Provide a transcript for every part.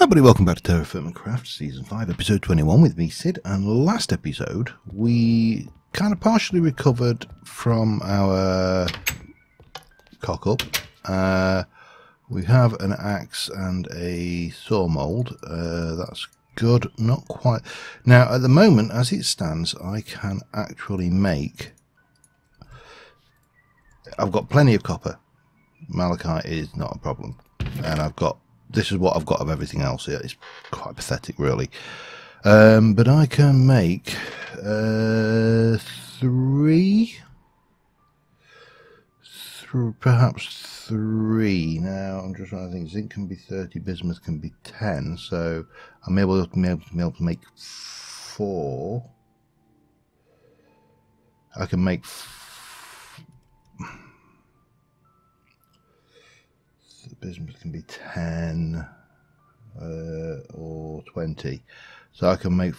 Everybody, welcome back to TerraFirmaCraft Season 5, Episode 21 with me, Sid. And last episode, we kind of partially recovered from our cock-up. We have an axe and a saw mould. That's good, not quite. Now, at the moment, as it stands, I can actually make... I've got plenty of copper. Malachite is not a problem. And I've got... This is what I've got of everything else here. It's quite pathetic, really. But I can make perhaps three. Now, I'm just trying to think. Zinc can be 30, bismuth can be 10. So I'm able to make 4. I can make... bismuth can be 10 or 20, so I can make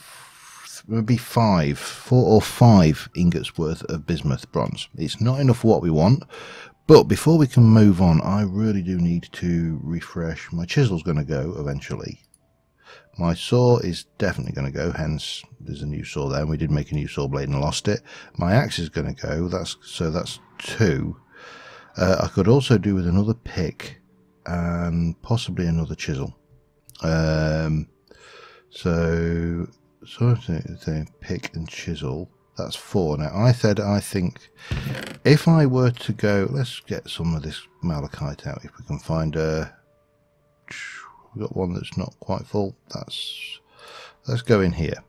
maybe 4 or 5 ingots worth of bismuth bronze. It's not enough for what we want, but before we can move on, I really do need to refresh. My chisel's going to go eventually. My saw is definitely going to go, hence there's a new saw there, and we did make a new saw blade and lost it. My axe is going to go, that's 2. I could also do with another pick and possibly another chisel. So I think pick and chisel, that's 4. Now I think if I were to go, let's get some of this malachite out if we can find a... We've got one that's not quite full. Let's go in here.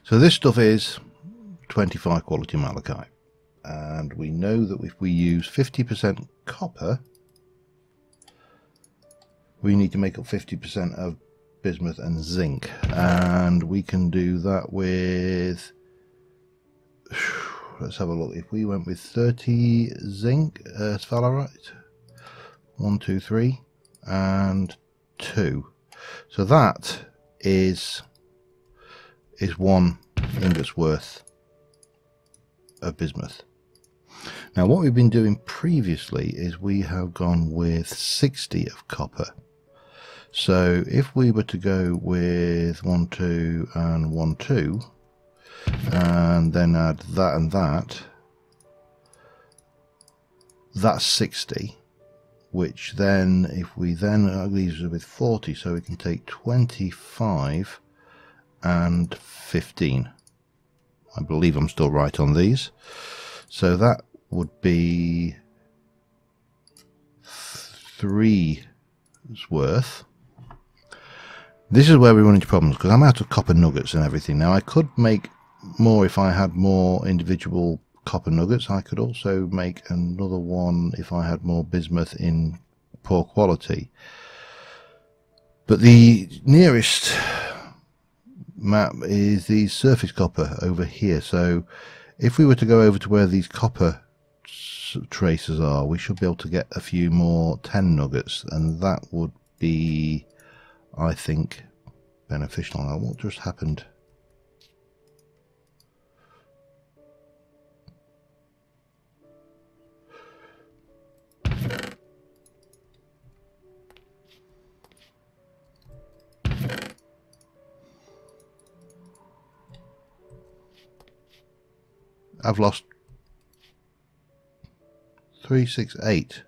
So this stuff is 25 quality malachite. And we know that if we use 50% copper, we need to make up 50% of bismuth and zinc. And we can do that with... Let's have a look. If we went with 30 zinc, sphalerite, 1, 2, 3, and 2. So that is 1 ingot's worth of bismuth. Now what we've been doing previously is we have gone with 60 of copper. So if we were to go with 1, 2 and 1, 2 and then add that and that, that's 60, which then if we then leaves us with 40, so we can take 25 and 15. I believe I'm still right on these. So that would be 3's worth. This is where we run into problems because I'm out of copper nuggets and everything. Now I could make more if I had more individual copper nuggets. I could also make another one if I had more bismuth in poor quality. But the nearest map is the surface copper over here. So if we were to go over to where these copper traces are, we should be able to get a few more 10 nuggets, and that would be, I think, beneficial. Now, what just happened? I've lost 368.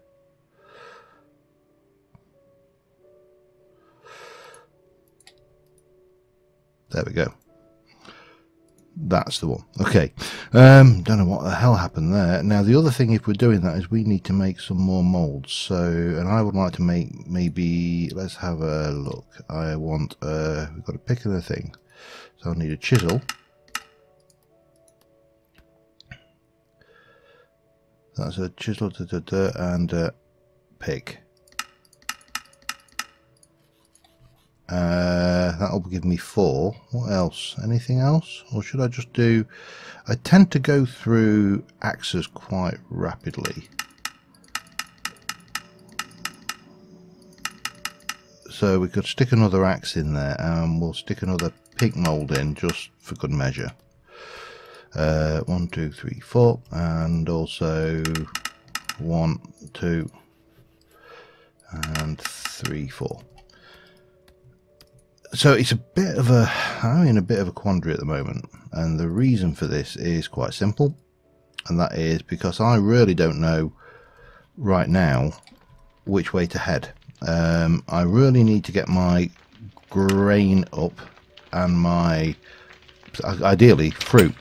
There we go. That's the one. Okay. Don't know what the hell happened there. Now the other thing, if we're doing that, is we need to make some more molds. So, and I would like to make maybe, let's have a look. I want, we've got to pick another thing. So I'll need a chisel. That's a chisel and a pick. That'll give me 4. What else? Anything else? Or should I just do... I tend to go through axes quite rapidly. So we could stick another axe in there and we'll stick another pick mould in just for good measure. 1, 2, 3, 4, and also 1, 2, and 3, 4. So it's a bit of a, I'm in a bit of a quandary at the moment, and the reason for this is quite simple, and that is because I really don't know right now which way to head. I really need to get my grain up and my, ideally, fruit.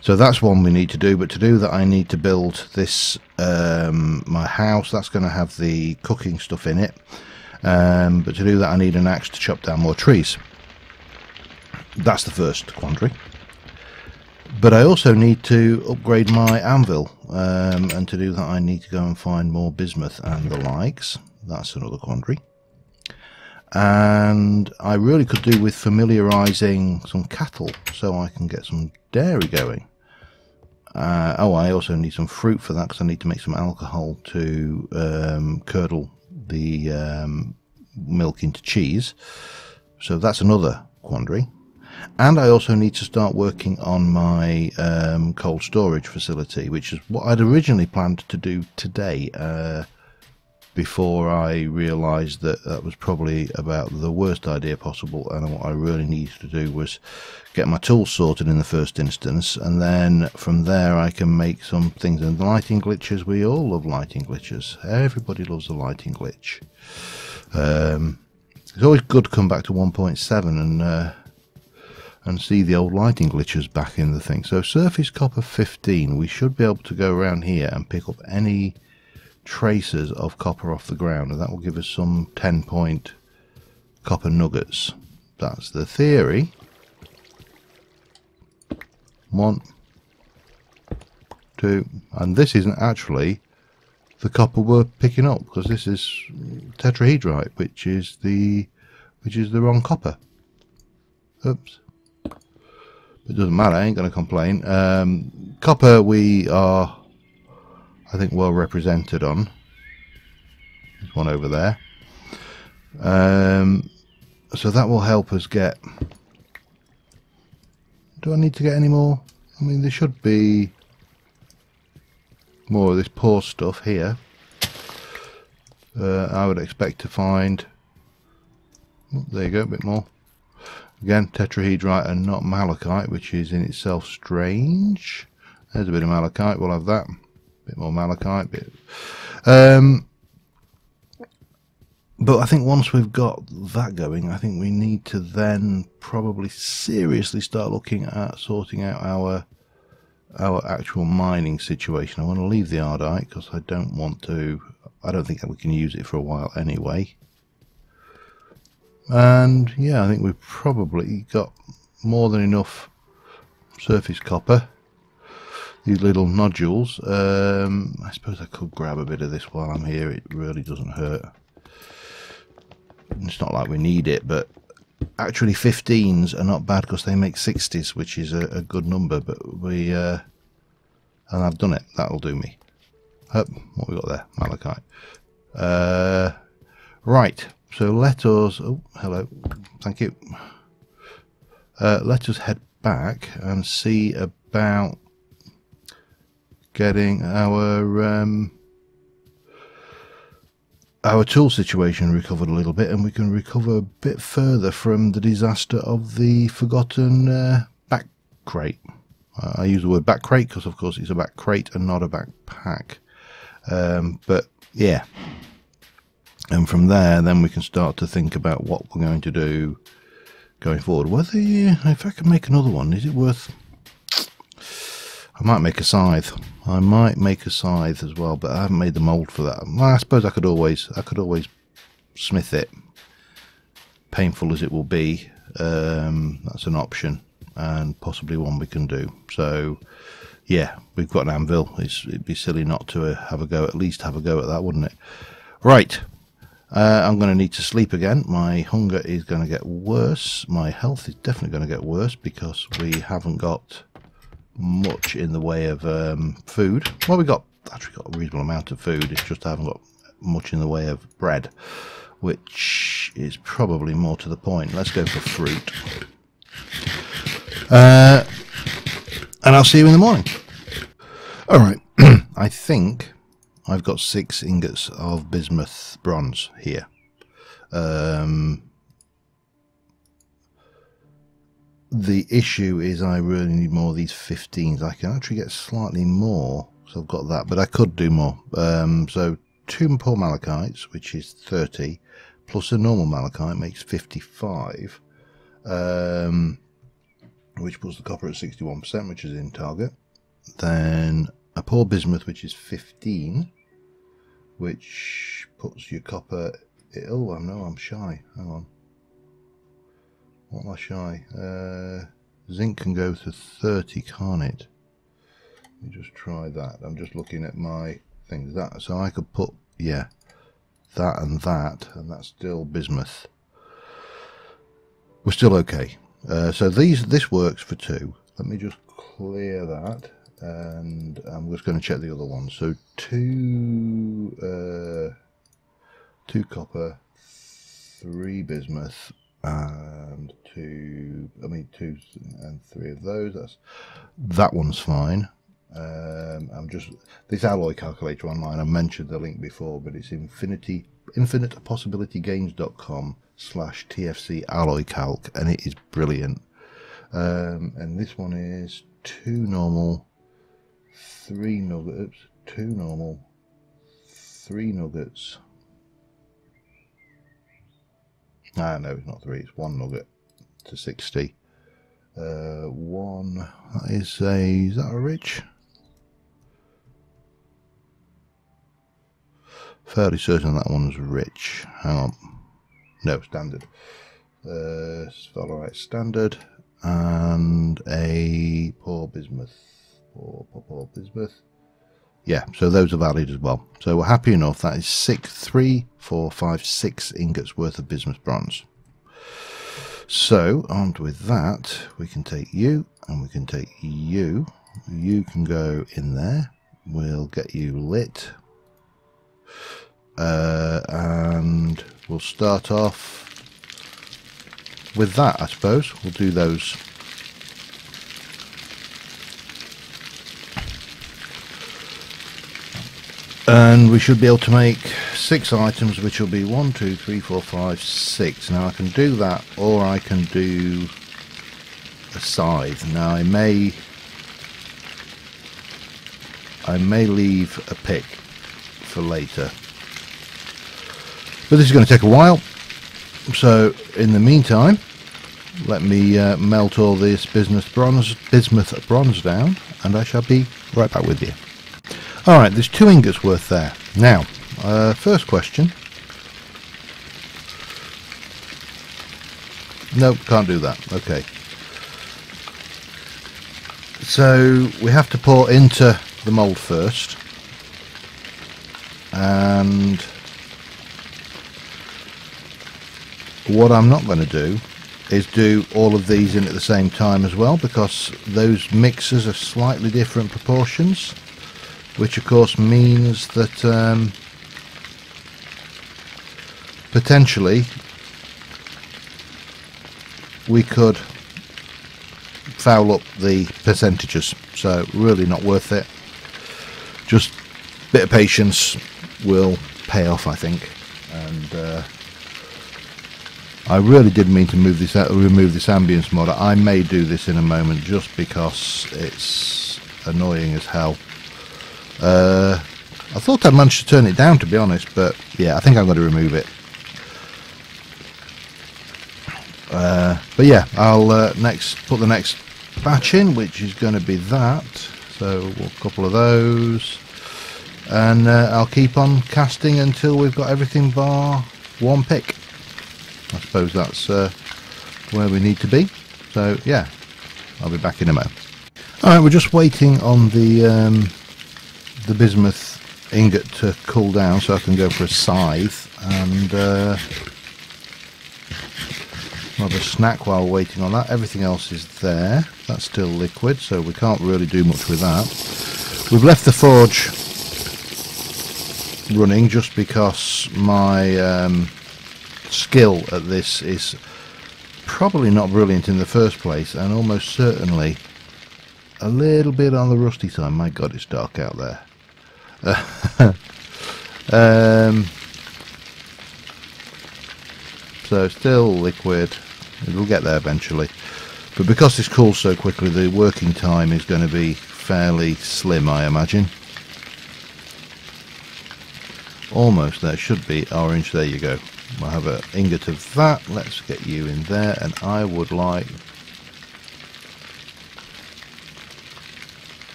So that's one we need to do, but to do that I need to build this, my house. That's going to have the cooking stuff in it. But to do that I need an axe to chop down more trees. That's the first quandary. But I also need to upgrade my anvil, and to do that I need to go and find more bismuth and the likes. That's another quandary. And I really could do with familiarising some cattle so I can get some dairy going. Oh, I also need some fruit for that because I need to make some alcohol to curdle the milk into cheese. So that's another quandary. And I also need to start working on my cold storage facility, which is what I'd originally planned to do today, before I realised that that was probably about the worst idea possible, and what I really needed to do was get my tools sorted in the first instance, and then from there I can make some things. And the lighting glitches, we all love lighting glitches. Everybody loves a lighting glitch. It's always good to come back to 1.7 and see the old lighting glitches back in the thing. So surface copper 15, we should be able to go around here and pick up any traces of copper off the ground, and that will give us some 10-point copper nuggets. That's the theory. 1, 2, and this isn't actually the copper we're picking up, because this is tetrahedrite, which is the wrong copper. Oops. It doesn't matter, I ain't going to complain. Copper we are, I think, well represented on. There's one over there. So that will help us get... Do I need to get any more? I mean, there should be more of this poor stuff here. I would expect to find... Oh, there you go, a bit more. Again, tetrahedrite and not malachite, which is in itself strange. There's a bit of malachite, we'll have that. Bit more malachite, bit. But I think once we've got that going, I think we need to then probably seriously start looking at sorting out our actual mining situation. I want to leave the ardite because I don't want to. I don't think that we can use it for a while anyway. And yeah, I think we've probably got more than enough surface copper. These little nodules. I suppose I could grab a bit of this while I'm here. It really doesn't hurt. It's not like we need it, but actually 15s are not bad because they make 60s, which is a good number. But we and I've done it. That'll do me. What we got there? Malachite. Right. So let us. Oh, hello. Thank you. Let us head back and see about getting our tool situation recovered a little bit, and we can recover a bit further from the disaster of the forgotten back crate. I use the word back crate because of course it's a back crate and not a backpack, but yeah, and from there then we can start to think about what we're going to do going forward. Whether if I can make another one, is it worth... I might make a scythe. I might make a scythe as well, but I haven't made the mould for that. Well, I suppose I could always smith it. Painful as it will be, that's an option, and possibly one we can do. So, yeah, we've got an anvil. It'd be silly not to have a go. At least have a go at that, wouldn't it? Right. I'm going to need to sleep again. My hunger is going to get worse. My health is definitely going to get worse because we haven't got much in the way of food. Well, we actually got a reasonable amount of food. It's just I haven't got much in the way of bread, which is probably more to the point. Let's go for fruit, and I'll see you in the morning. All right. I think I've got 6 ingots of bismuth bronze here. The issue is I really need more of these 15s. I can actually get slightly more, so I've got that, but I could do more. So 2 poor malachites, which is 30, plus a normal malachite makes 55, which puts the copper at 61%, which is in target. Then a poor bismuth, which is 15, which puts your copper... Oh, no, I'm shy. Hang on. What am I shy? Zinc can go to 30, can't it? Let me just try that. I'm just looking at my things. That, so I could put, yeah, that, and that's still bismuth. We're still okay. So this works for 2. Let me just clear that, and I'm just going to check the other ones. So 2 copper, 3 bismuth, and 2 and 3 of those. That one's fine. I'm just, this alloy calculator online, I mentioned the link before, but it's infinitepossibilitygames.com/TFC alloy calc, and it is brilliant. And this one is 2 normal, 3 nuggets, 2 normal, 3 nuggets. Ah, no, it's not 3, it's 1 nugget to 60. 1, that is that a rich? Fairly certain that one's rich. Hang on. No, standard. Alright, standard. And a poor bismuth. Poor bismuth. Yeah, so those are valid as well. So we're happy enough. That is 3, 4, 5, 6 ingots worth of bismuth bronze. So armed with that, we can take you, and we can take you. You can go in there. We'll get you lit. And we'll start off with that, I suppose. We'll do those. And we should be able to make 6 items, which will be 1, 2, 3, 4, 5, 6. Now I can do that, or I can do a scythe. Now I may leave a pick for later, but this is going to take a while. So in the meantime, let me melt all this bismuth bronze down, and I shall be right back with you. Alright, there's 2 ingots worth there. Now, first question. Nope, can't do that. Okay. So we have to pour into the mould first. And what I'm not going to do is do all of these in at the same time as well, because those mixers are slightly different proportions. Which of course means that potentially we could foul up the percentages, so really not worth it. Just a bit of patience will pay off, I think. And I really did mean to remove this ambience mod. I may do this in a moment just because it's annoying as hell. I thought I'd managed to turn it down, to be honest, but yeah, I think I'm going to remove it. But yeah, I'll next put the next batch in, which is going to be that. So a couple of those, and I'll keep on casting until we've got everything bar 1 pick. I suppose that's where we need to be. So yeah, I'll be back in a moment. Alright, we're just waiting on the bismuth ingot to cool down so I can go for a scythe and have a snack while waiting on that. Everything else is there. That's still liquid, so we can't really do much with that. We've left the forge running just because my skill at this is probably not brilliant in the first place, and almost certainly a little bit on the rusty side. My god, it's dark out there. So still liquid. It'll get there eventually. But because this cools so quickly, the working time is going to be fairly slim, I imagine. Almost there. Should be orange. There you go. We'll have an ingot of that. Let's get you in there. And I would like...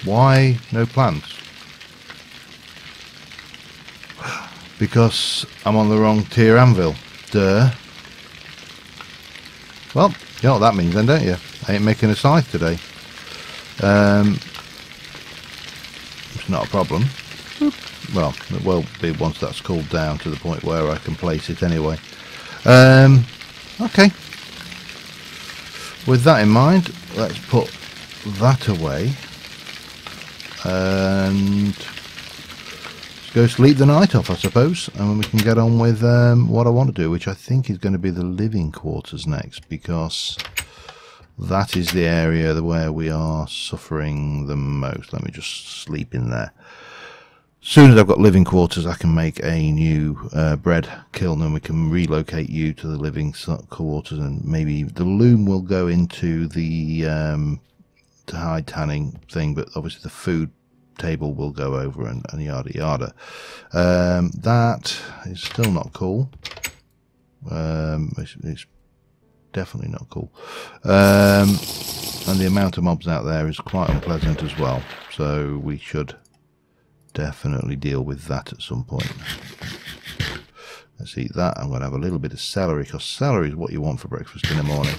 Why no plants? Because I'm on the wrong tier anvil. Duh. Well, you know what that means then, don't you? I ain't making a scythe today. It's not a problem. Well, it will be once that's cooled down to the point where I can place it anyway. Okay. With that in mind, let's put that away. And go sleep the night off, I suppose, and we can get on with what I want to do, which I think is going to be the living quarters next, because that is the area where we are suffering the most. Let me just sleep in there. As soon as I've got living quarters, I can make a new bread kiln, and we can relocate you to the living quarters, and maybe the loom will go into the hide tanning thing, but obviously the food table will go over, and yada yada. That is still not cool. It's definitely not cool. And the amount of mobs out there is quite unpleasant as well, so we should definitely deal with that at some point. Let's eat that. I'm going to have a little bit of celery, because celery is what you want for breakfast in the morning.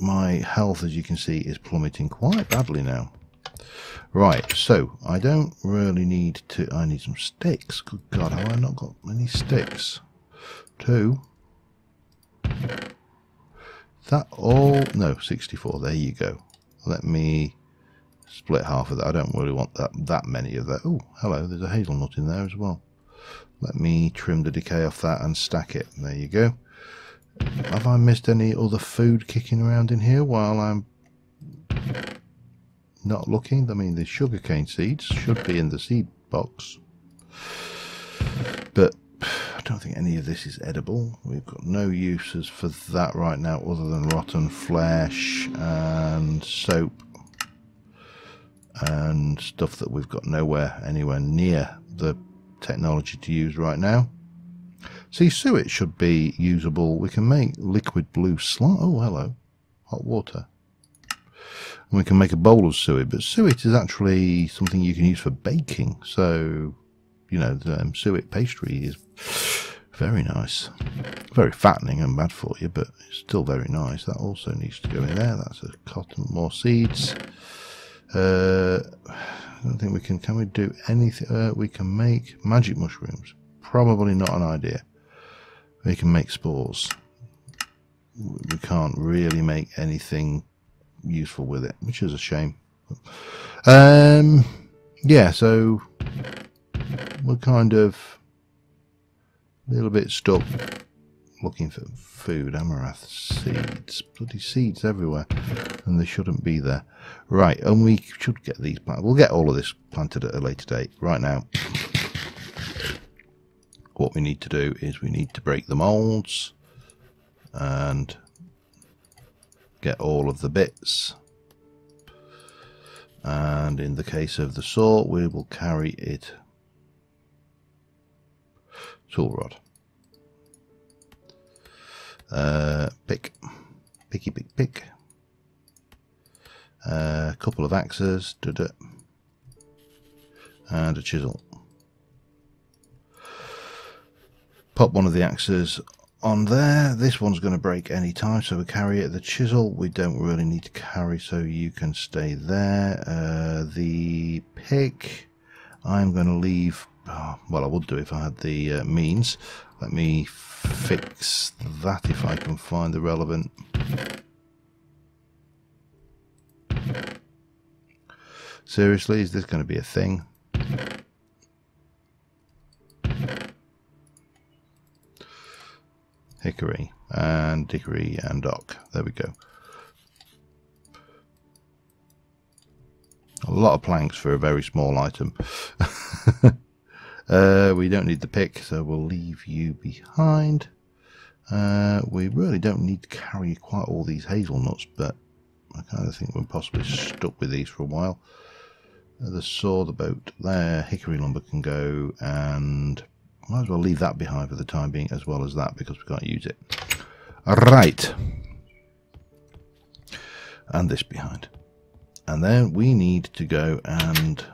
My health, as you can see, is plummeting quite badly now. Right, so I don't really need to... I need some sticks. Good God, have I not got any sticks? 2. That all... No, 64. There you go. Let me split half of that. I don't really want that many of that. Oh, hello, there's a hazelnut in there as well. Let me trim the decay off that and stack it. There you go. Have I missed any other food kicking around in here while I'm not looking? I mean, the sugarcane seeds should be in the seed box, but I don't think any of this is edible. We've got no uses for that right now other than rotten flesh and soap and stuff that we've got anywhere near the technology to use right now. See, suet should be usable. We can make liquid blue slime. Oh, hello. Hot water. And we can make a bowl of suet, but suet is actually something you can use for baking. So, you know, the suet pastry is very nice. Very fattening and bad for you, but it's still very nice. That also needs to go in there. That's a cotton, more seeds. I don't think we can we do anything? We can make magic mushrooms. Probably not an idea. We can make spores. We can't really make anything useful with it, which is a shame. Yeah, so we're kind of a little bit stuck looking for food. Amaranth seeds, bloody seeds everywhere, and they shouldn't be there. Right, and we should get these planted. We'll get all of this planted at a later date. Right now, what we need to do is we need to break the molds and get all of the bits, and in the case of the saw we will carry it tool rod, pick, a couple of axes, and a chisel. Pop one of the axes on there. This one's going to break any time, so we carry it. The chisel we don't really need to carry, so you can stay there. The pick I'm going to leave. Well, I would do if I had the means. Let me fix that if I can find the relevant. Seriously, is this going to be a thing? Hickory and dickory and dock. There we go. A lot of planks for a very small item. We don't need the pick, so we'll leave you behind. We really don't need to carry quite all these hazelnuts, but I kind of think we're possibly stuck with these for a while. The saw, the boat there, hickory lumber can go, and might as well leave that behind for the time being as well as that, because we can't use it. Right. And this behind. And then we need to go and...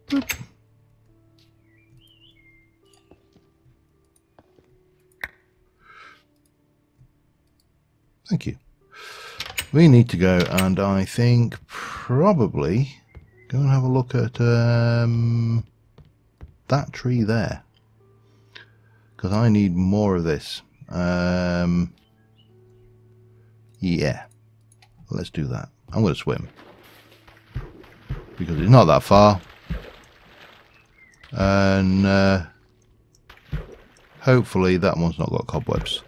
Boop. Thank you. We need to go and I think probably go and have a look at that tree there, because I need more of this. Yeah, let's do that. I'm going to swim because it's not that far, and hopefully that one's not got cobwebs.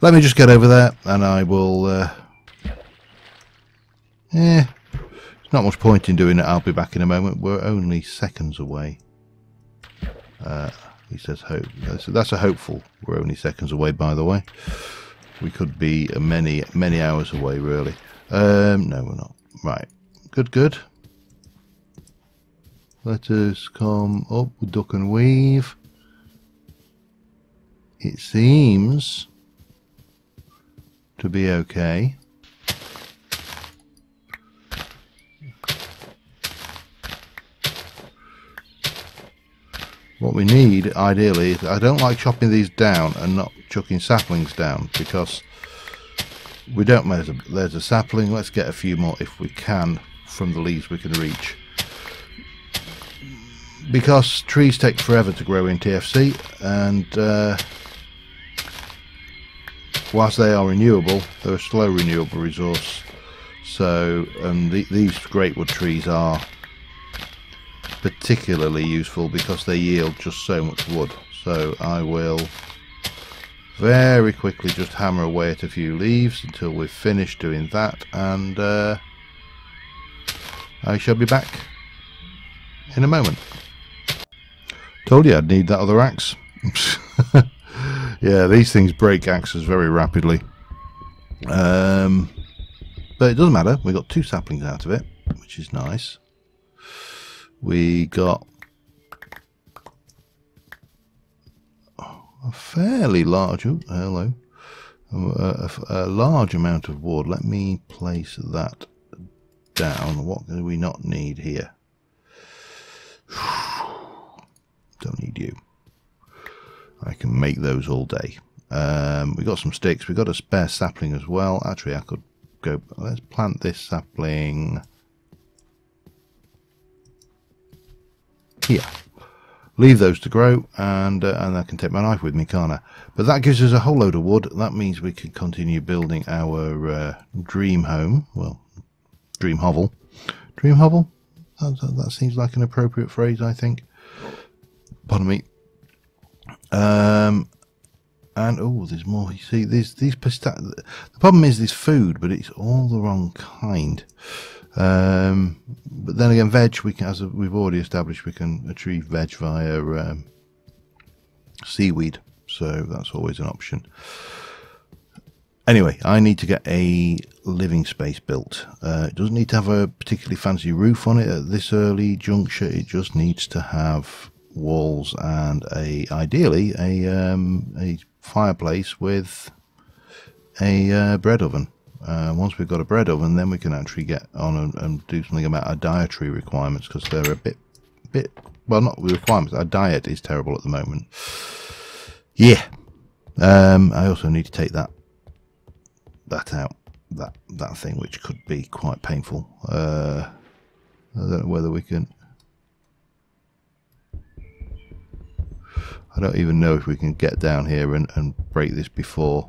Let me just get over there and I will there's not much point in doing it. I'll be back in a moment. We're only seconds away. He says hope. That's a hopeful. We're only seconds away, by the way. We could be many hours away, really. No, we're not. Right. Good. Let us come up with duck and weave. It seems to be okay. What we need, ideally, is I don't like chopping these down and not chucking saplings down, because we don't measure. There's a sapling. Let's get a few more if we can from the leaves we can reach. Because trees take forever to grow in TFC, and whilst they are renewable, they're a slow renewable resource. So, these greatwood trees are particularly useful because they yield just so much wood. So I will very quickly just hammer away at a few leaves until we've finished doing that, and I shall be back in a moment. Told you I'd need that other axe. Yeah, these things break axes very rapidly, but it doesn't matter. We got 2 saplings out of it, which is nice. We got a fairly large, oh, hello, a large amount of wood. Let me place that down. What do we not need here? Don't need you. I can make those all day. We got some sticks. We got a spare sapling as well. Actually, I could go. Let's plant this sapling here. Leave those to grow, and I can take my knife with me, can't I? But that gives us a whole load of wood. That means we can continue building our dream home. Well, dream hovel. Dream hovel? That seems like an appropriate phrase, I think. Pardon me. And oh, there's more. You see, the problem is there's food, but it's all the wrong kind. But then again, veg, we can, as we've already established, we can achieve veg via seaweed, so that's always an option. Anyway, I need to get a living space built. It doesn't need to have a particularly fancy roof on it at this early juncture. It just needs to have walls and ideally a fireplace with a bread oven. Once we've got a bread oven, then we can actually get on and do something about our dietary requirements, because they're a bit well, not the requirements. Our diet is terrible at the moment. Yeah. I also need to take that out, that thing, which could be quite painful. I don't know whether we can. I don't even know if we can get down here and break this before.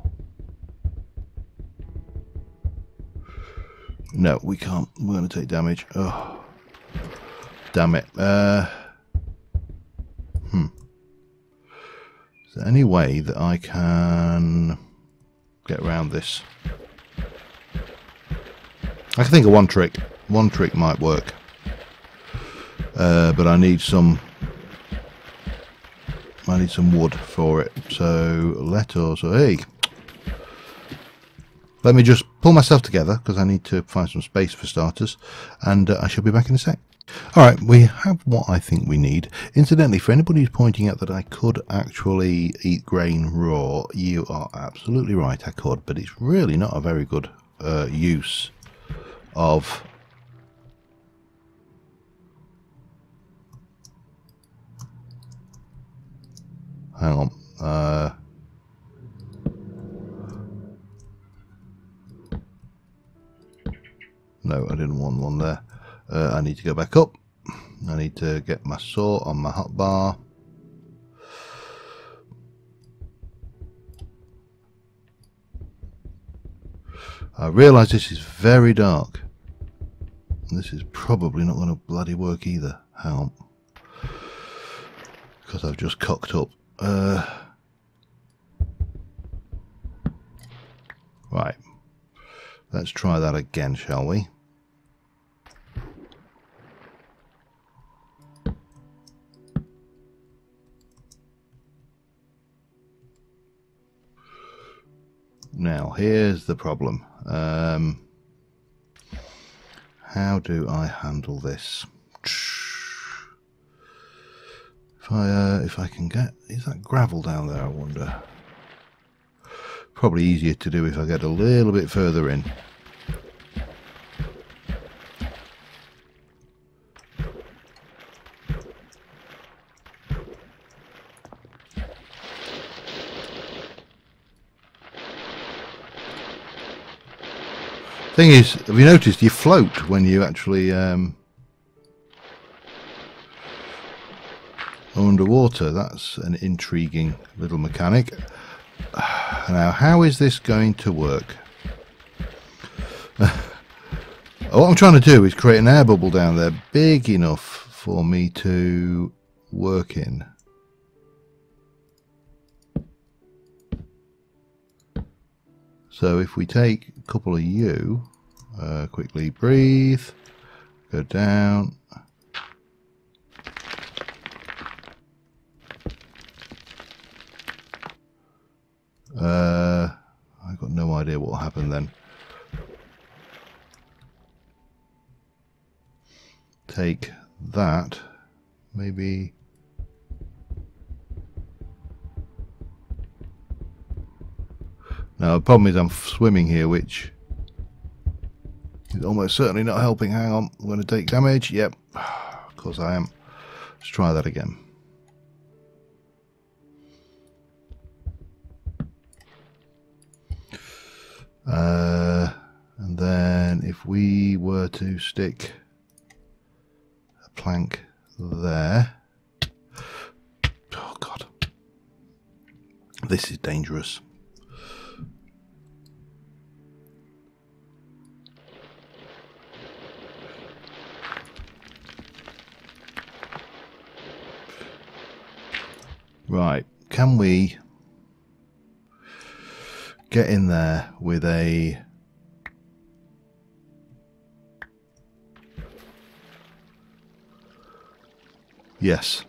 No, we can't. We're going to take damage. Oh, damn it. Is there any way that I can get around this? I can think of one trick. one trick might work. But I need some wood for it. So let us, hey, let me just pull myself together because I need to find some space for starters, and I shall be back in a sec. Alright, we have what I think we need. Incidentally, for anybody who's pointing out that I could actually eat grain raw, you are absolutely right, I could, but it's really not a very good use of... Hang on. No, I didn't want one there. I need to go back up. I need to get my saw on my hotbar. I realise this is very dark. This is probably not going to bloody work either. Hang on. Because I've just cocked up. Right. Let's try that again, shall we? Now, here's the problem. How do I handle this? If I can get... Is that gravel down there, I wonder? Probably easier to do if I get a little bit further in. Thing is, have you noticed you float when you actually underwater? That's an intriguing little mechanic. Now, how is this going to work? What I'm trying to do is create an air bubble down there big enough for me to work in. So if we take a couple of you, quickly breathe, go down. I've got no idea what will happen then. Take that, maybe. Now the problem is I'm swimming here, which is almost certainly not helping. Hang on, I'm going to take damage. Yep, of course I am. Let's try that again. And then if we were to stick a plank there. Oh God, this is dangerous. Right, can we get in there with a... Yes,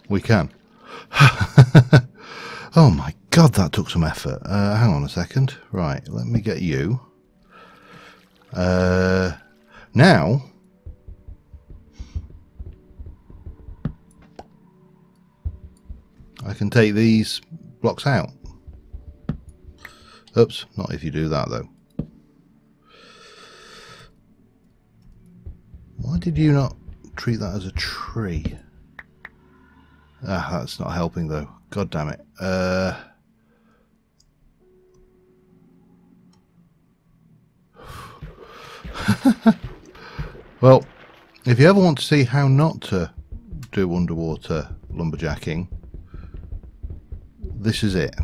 we can. Oh my God, that took some effort. Hang on a second. Right, let me get you. Now... I can take these blocks out. Oops, not if you do that though. Why did you not treat that as a tree? Ah, that's not helping though. God damn it. Well, if you ever want to see how not to do underwater lumberjacking, this is it.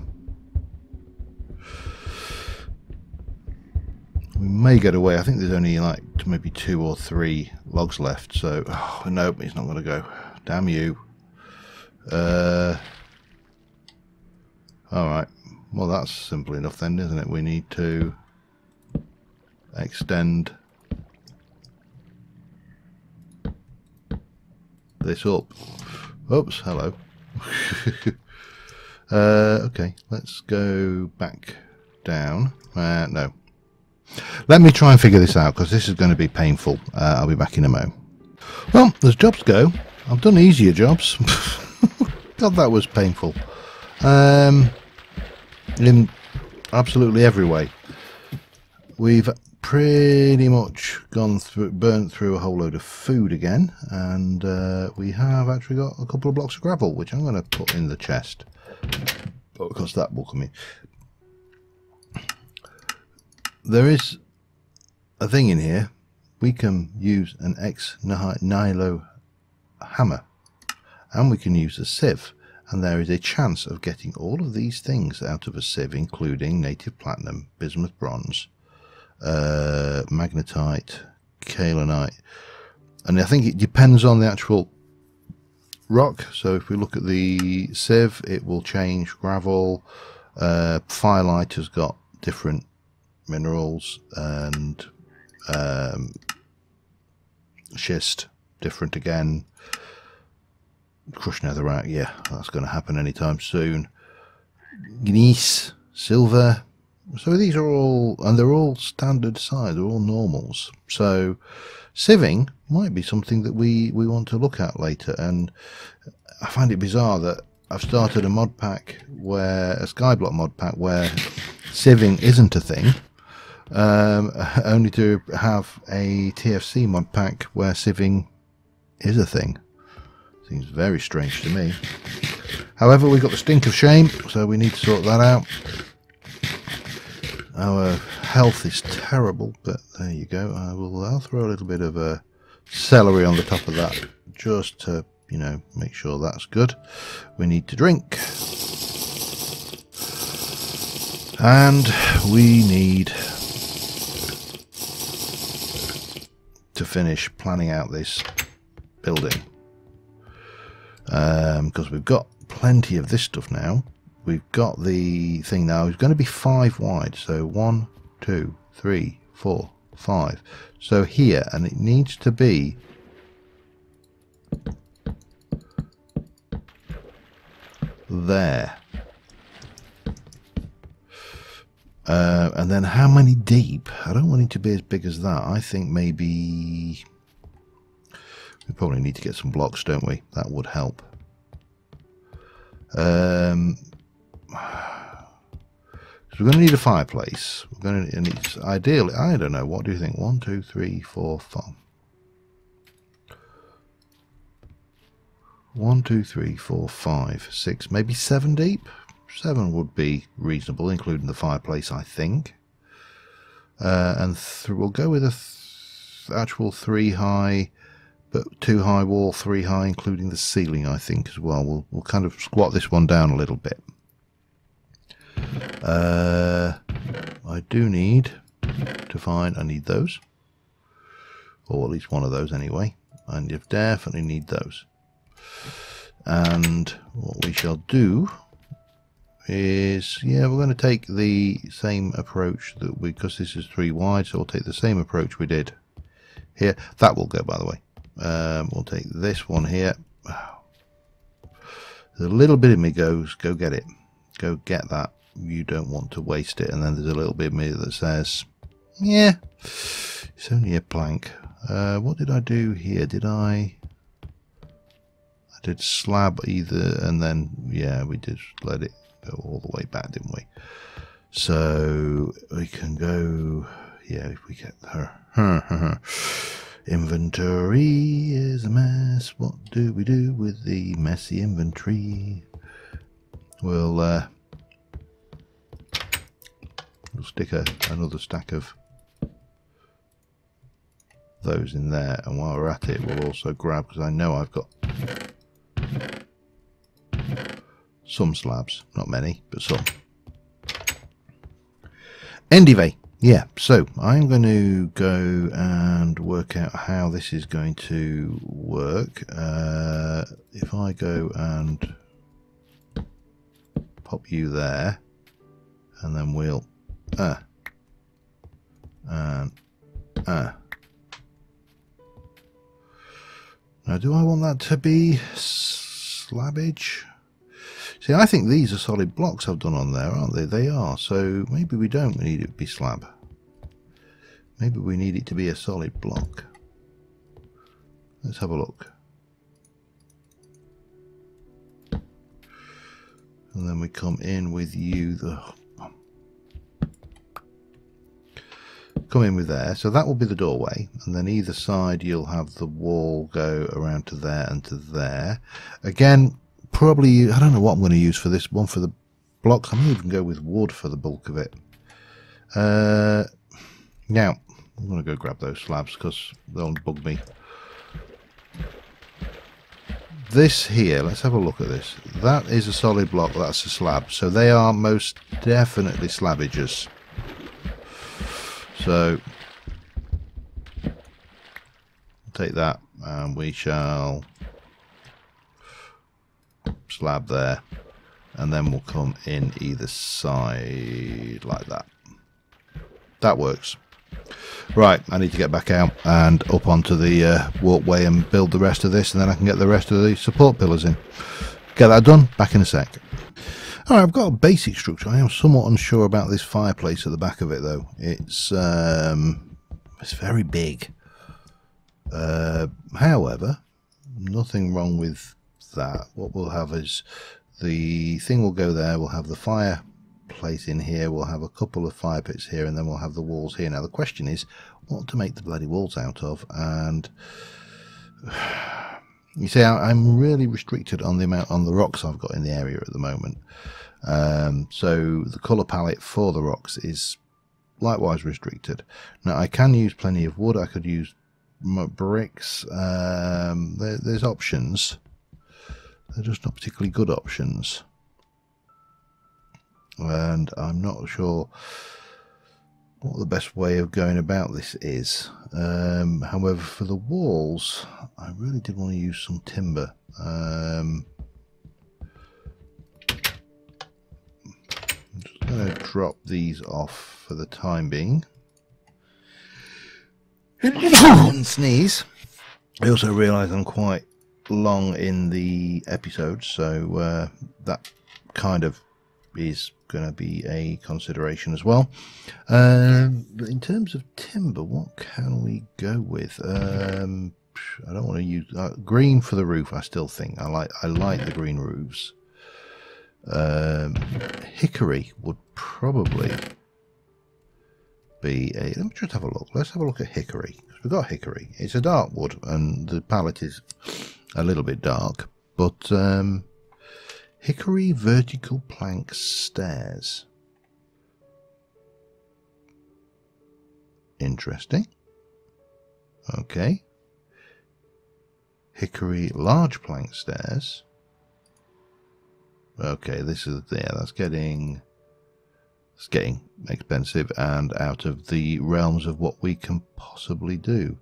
We may get away. I think there's only like maybe 2 or 3 logs left, so oh, nope, it's not going to go. Damn you. Alright, well that's simple enough then, isn't it? We need to extend this up. Oops, hello. Okay, let's go back down. No. Let me try and figure this out, because this is going to be painful. I'll be back in a mo. Well, as jobs go, I've done easier jobs. God, that was painful. In absolutely every way. We've pretty much burnt through a whole load of food again, and we have actually got a couple of blocks of gravel, which I'm going to put in the chest, because that will come in. There is a thing in here. We can use an ex-nihilo hammer, and we can use a sieve, and there is a chance of getting all of these things out of a sieve, including native platinum, bismuth bronze, magnetite, kaolinite, and I think it depends on the actual rock. So if we look at the sieve, it will change gravel. Firelight has got different minerals, and schist different again. Crushed netherite, yeah, that's going to happen anytime soon. Gneiss, silver. So these are all, and they're all standard size, they're all normals. So sieving might be something that we want to look at later. And I find it bizarre that I've started a mod pack, where a skyblock mod pack, where sieving isn't a thing, only to have a TFC mod pack where sieving is a thing. Seems very strange to me. However, we've got the stink of shame, so we need to sort that out. Our health is terrible, but there you go. I'll throw a little bit of celery on the top of that, just to, you know, make sure that's good. We need to drink, and we need to finish planning out this building, because we've got plenty of this stuff now. We've got the thing now. It's going to be 5 wide, so 1, 2, 3, 4, 5. So here, and it needs to be there. And then how many deep? I don't want it to be as big as that. I think maybe we probably need to get some blocks, don't we? That would help. So we're going to need a fireplace. We're going to, and it's ideally, I don't know, what do you think? 1, 2, 3, 4, 5. 1, 2, 3, 4, 5, 6, maybe 7 deep. 7 would be reasonable, including the fireplace, I think. And we'll go with a actual 3 high, but 2 high wall, 3 high, including the ceiling, I think, as well. We'll kind of squat this one down a little bit. I do need to find, I need those, or at least one of those anyway. I definitely need those. And what we shall do is, yeah, we're going to take the same approach that because this is 3 wide, so we'll take the same approach we did here. That will go, by the way. We'll take this one here. There's a little bit of me goes, go get it, go get that. You don't want to waste it. And then there's a little bit of me that says, yeah, it's only a plank. What did I do here? I did slab either, and then, yeah, we did let it go all the way back, didn't we? So we can go, yeah, if we get her. Inventory is a mess. What do we do with the messy inventory? We'll stick another stack of those in there, and while we're at it, we'll also grab, because I know I've got some slabs, not many, but some. Anyway, yeah, so I'm going to go and work out how this is going to work. If I go and pop you there, and then we'll Now, do I want that to be slabbage? See, I think these are solid blocks I've done on there, aren't they? They are. So maybe we don't need it to be slab. Maybe we need it to be a solid block. Let's have a look. And then we come in with you. Come in with there. So that will be the doorway. And then either side you'll have the wall go around to there and to there. Again, probably, I don't know what I'm going to use for this one for the blocks. I may even go with wood for the bulk of it. Now, I'm going to go grab those slabs because they'll bug me. This here, let's have a look at this. That is a solid block, that's a slab. So they are most definitely slabbages. So, take that and we shall slab there. And then we'll come in either side like that. That works. Right, I need to get back out and up onto the walkway and build the rest of this, and then I can get the rest of the support pillars in. Get that done, back in a sec. Alright, I've got a basic structure. I am somewhat unsure about this fireplace at the back of it though. It's very big. However, nothing wrong with that. What we'll have is the thing will go there, we'll have the fireplace in here, we'll have a couple of fire pits here, and then we'll have the walls here. Now the question is what to make the bloody walls out of, and you see I'm really restricted on the amount on the rocks I've got in the area at the moment. So the colour palette for the rocks is likewise restricted. Now I can use plenty of wood, I could use bricks, there's options. They're just not particularly good options. And I'm not sure what the best way of going about this is. However, for the walls, I really did want to use some timber. I'm just going to drop these off for the time being. And sneeze. I also realise I'm quite long in the episode, so that kind of is going to be a consideration as well. But in terms of timber, what can we go with? I don't want to use green for the roof. I still think I like the green roofs. Hickory would probably be a. Let me just have a look. Let's have a look at hickory. We've got hickory. It's a dark wood, and the palette is a little bit dark, but hickory vertical plank stairs. Interesting. Okay. Hickory large plank stairs. Okay, this is that's getting expensive and out of the realms of what we can possibly do.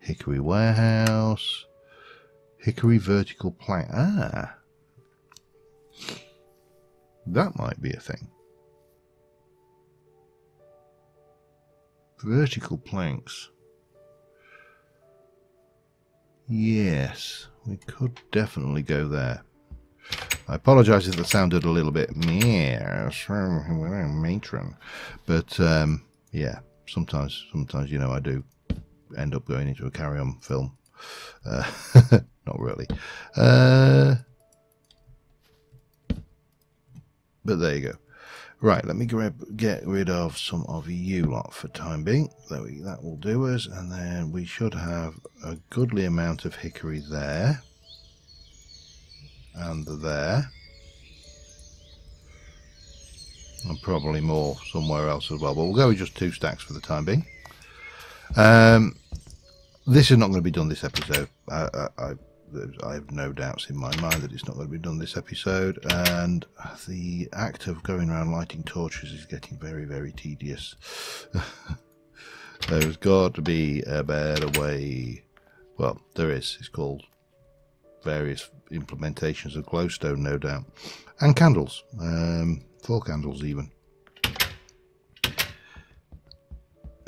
Hickory warehouse. Hickory vertical plank. Ah. That might be a thing. Vertical planks. Yes, we could definitely go there. I apologise if that sounded a little bit matron, but yeah, sometimes you know I do end up going into a carry-on film. Not really. But there you go. Right, let me get rid of some of you lot for time being. That will do us, and then we should have a goodly amount of hickory there. And there. And probably more somewhere else as well. But we'll go with just 2 stacks for the time being. This is not going to be done this episode. I have no doubts in my mind that it's not going to be done this episode, and the act of going around lighting torches is getting very, very tedious. There's got to be a better way. Well, there is. It's called various implementations of glowstone, no doubt, and candles. 4 candles even.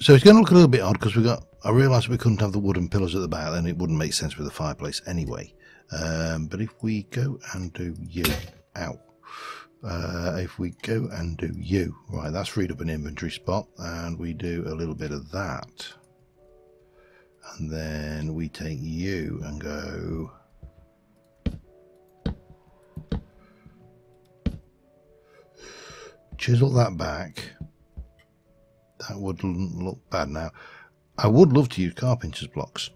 So it's going to look a little bit odd because we've got I realised we couldn't have the wooden pillars at the back, then it wouldn't make sense with the fireplace anyway. But if we go and do you, ow. If we go and do you, right, that's freed up an inventory spot, and we do a little bit of that. And then we take you and go chisel that back. That wouldn't look bad. Now I would love to use carpenter's blocks.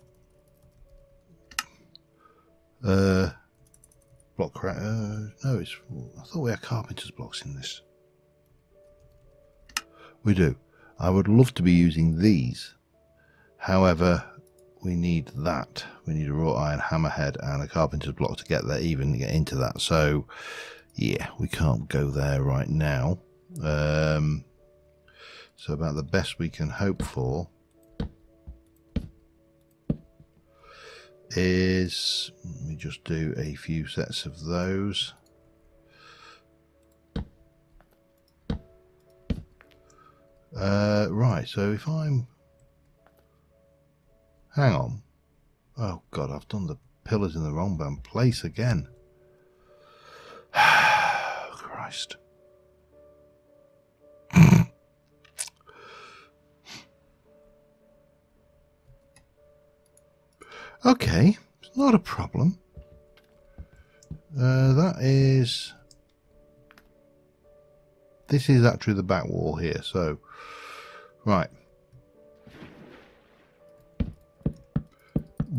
Block no, it's, I thought we had carpenter's blocks in this. We do. I would love to be using these. However, we need that. We need a wrought iron hammerhead and a carpenter's block to get there, even to get into that. So yeah, we can't go there right now. So about the best we can hope for is we just do a few sets of those. Right, so if I'm, hang on, oh god, I've done the pillars in the wrong place again. Christ. Okay, it's not a problem. This is actually the back wall here, so right.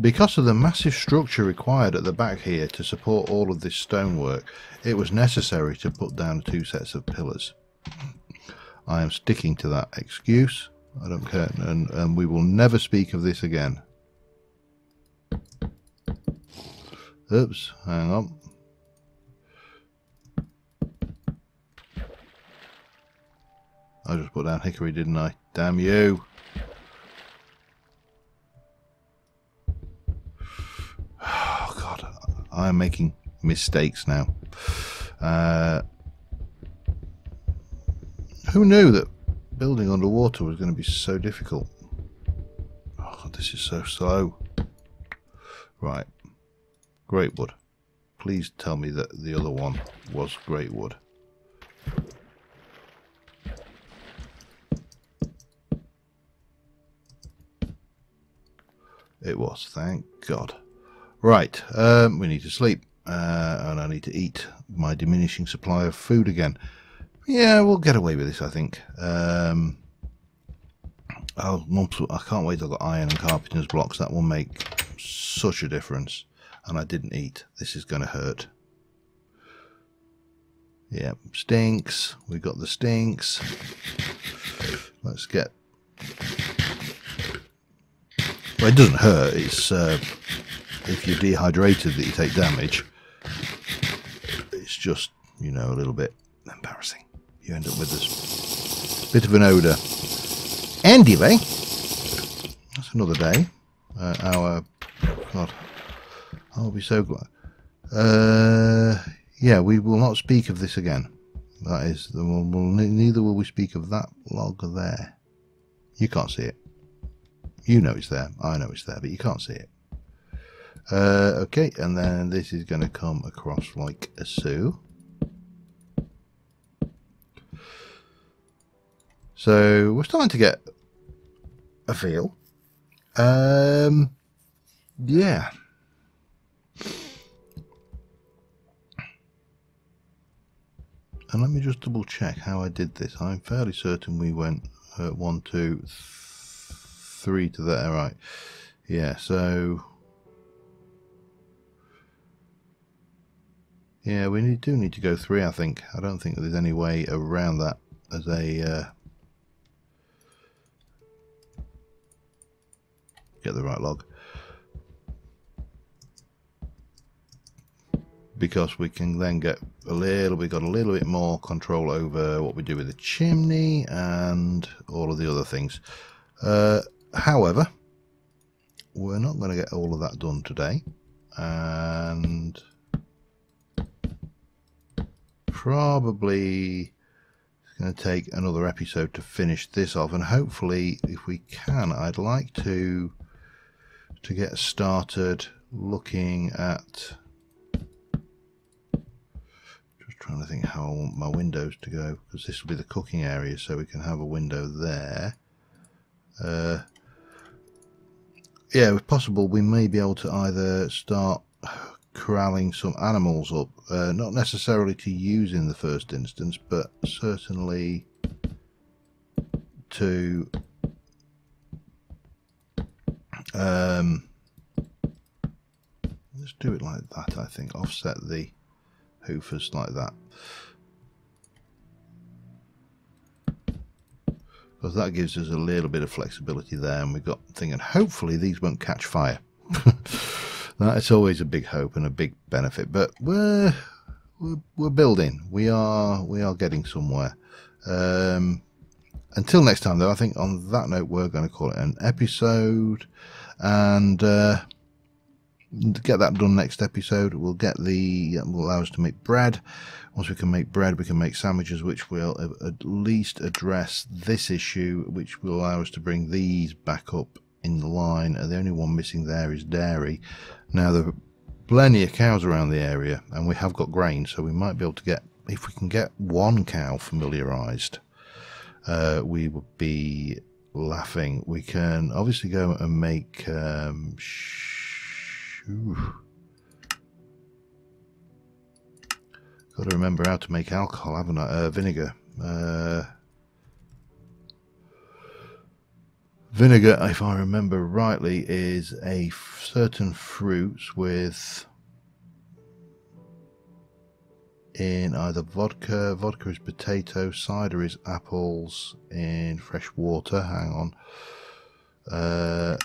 Because of the massive structure required at the back here to support all of this stonework, it was necessary to put down 2 sets of pillars. I am sticking to that excuse. I don't care, and we will never speak of this again. Oops, hang on. I just put down hickory, didn't I? Damn you. Oh god, I am making mistakes now. Who knew that building underwater was going to be so difficult? Oh god, this is so slow. Right. Great wood. Please tell me that the other one was great wood. It was, thank God. Right, we need to sleep, and I need to eat my diminishing supply of food again. Yeah, we'll get away with this, I think. I can't wait till I've got iron and carpenter's blocks. That will make such a difference. And I didn't eat. This is going to hurt. Yeah, stinks. We got the stinks. Let's get... Well, it doesn't hurt. It's if you're dehydrated that you take damage. It's just, you know, a little bit embarrassing. You end up with this bit of an odour. Anyway, that's another day. God, I'll be so glad. Yeah, we will not speak of this again. That is, neither will we speak of that log there. You can't see it. You know it's there. I know it's there, but you can't see it. Okay, and then this is going to come across like so. So we're starting to get a feel. Yeah. And let me just double check how I did this. I'm fairly certain we went 1, 2, 3 to there, right? Yeah, so yeah, we do need to go 3, I think. I don't think there's any way around that as a get the right log, because we can then get a little bit more control over what we do with the chimney and all of the other things. However, we're not going to get all of that done today, and probably it's going to take another episode to finish this off, and hopefully, if we can, I'd like to get started looking at. Just trying to think how I want my windows to go, because this will be the cooking area, so we can have a window there. Yeah, if possible, we may be able to either start corralling some animals up, not necessarily to use in the first instance, but certainly to let's do it like that. I think offset the hoofers like that, because that gives us a little bit of flexibility there, and we've got thinking hopefully these won't catch fire. That's always a big hope and a big benefit, but we're building. We are getting somewhere. Until next time, though, I think on that note we're going to call it an episode, and to get that done next episode, will allow us to make bread. Once we can make bread, we can make sandwiches, which will at least address this issue, which will allow us to bring these back up in the line. The only one missing there is dairy. Now there are plenty of cows around the area, and we have got grain, so we might be able to get, if we can get one cow familiarized, we would be laughing. We can obviously go and make got to remember how to make alcohol, haven't I? Vinegar. Vinegar, if I remember rightly, is a certain fruits with in either vodka is potato, cider is apples, in fresh water. Hang on.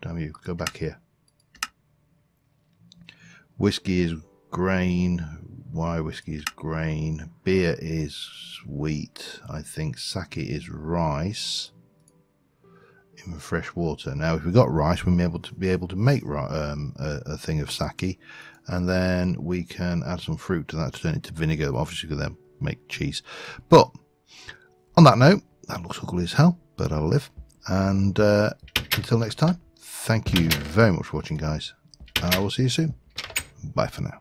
Damn you, go back here. Whiskey is grain. Why whiskey is grain. Beer is wheat. I think sake is rice. In fresh water. Now, if we got rice, we may be able to make a thing of sake, and then we can add some fruit to that to turn it to vinegar. Obviously, we can then make cheese. But on that note, that looks ugly as hell, but I'll live. And until next time, thank you very much for watching, guys. I will see you soon. Bye for now.